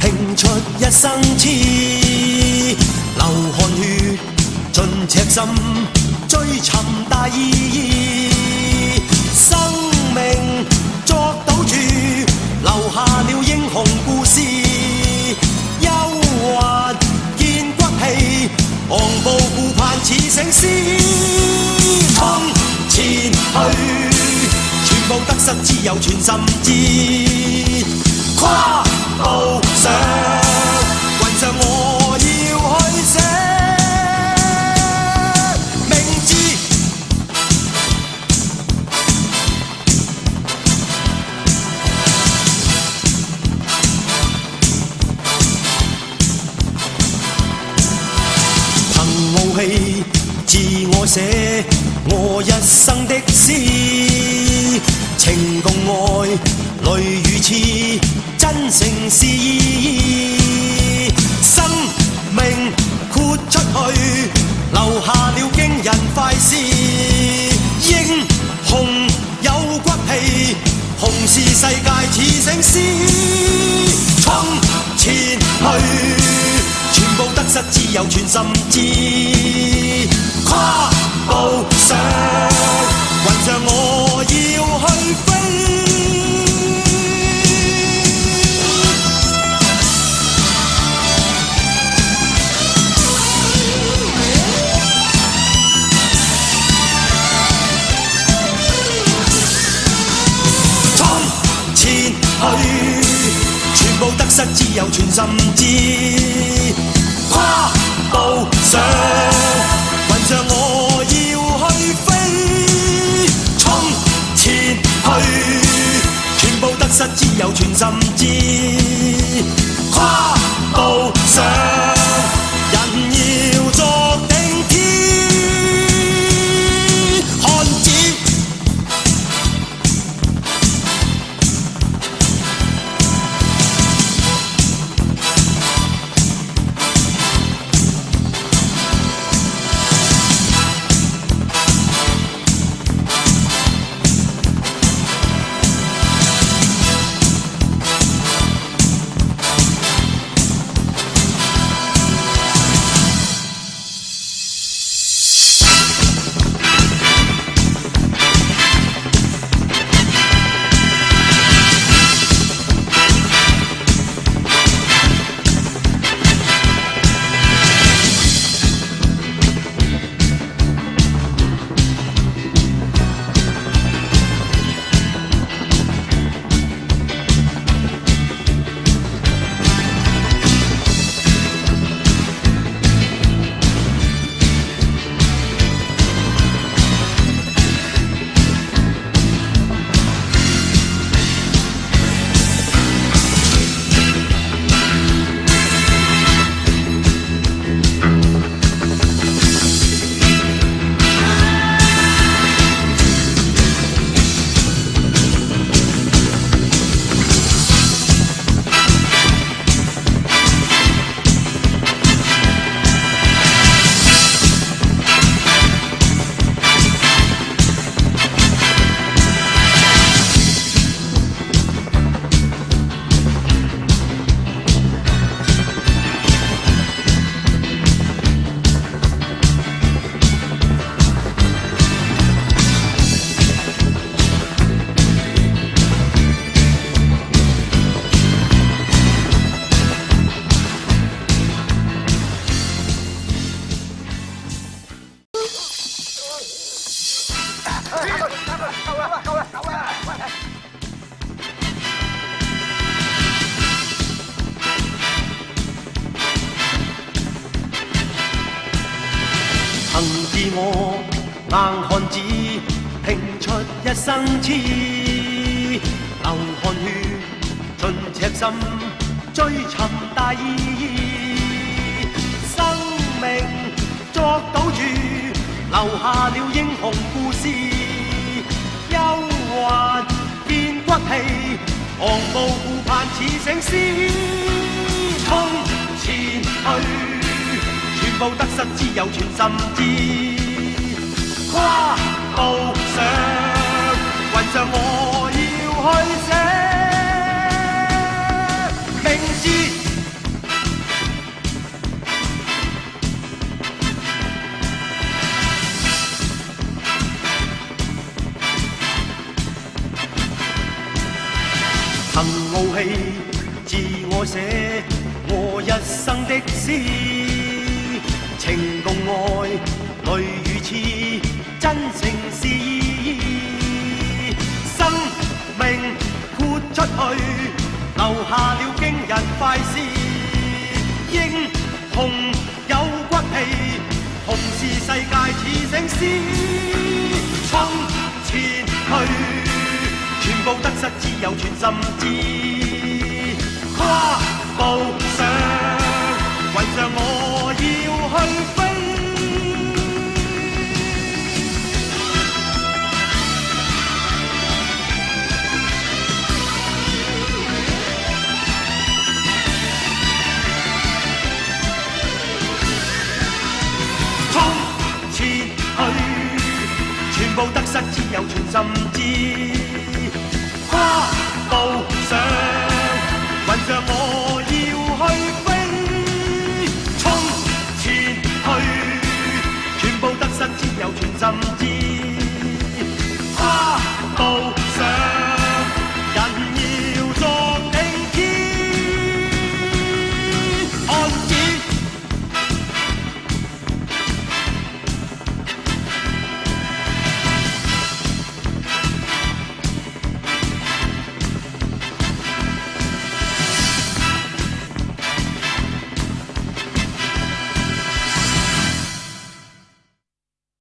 拼出一生痴，流汗血盡赤心，追尋大意義。生命作賭注，留下了英雄故事。憂鬱見骨氣，昂步顧盼似醒獅。衝前去，全部得失只有全心知。跨步上雲上，我要去寫名字。憑傲氣自我寫我一生的詩，情共愛淚與痴，真誠是意。生命豁出去，留下了驚人快事。英雄有骨氣，雄視世界似醒獅。衝前去，全部得失只有全心知。跨步上雲上，我要去飛。全部得失只有全心知。跨步上雲上，我要去飛。衝前去，全部得失只有全心知。跨步上，人要作定天漢子。曾自我硬漢子，拼出一生痴，流汗血盡赤心，追尋大義。生命作賭注，留下了英雄故事。憂患變骨氣，昂步顧盼似醒獅，衝前去。全部得失只有全心知，跨步上雲上我要去寫名字。曾傲氣自我寫我一生的詩。情共愛，淚與痴，真誠是意。生命豁出去，留下了驚人快事。英雄有骨氣，同是世界似醒獅。衝前去，全部得失只有全心知。跨步上雲上我要去飛，衝前去，全部得失只有全心知。跨步上雲上我要去飛。全部得失只有全心。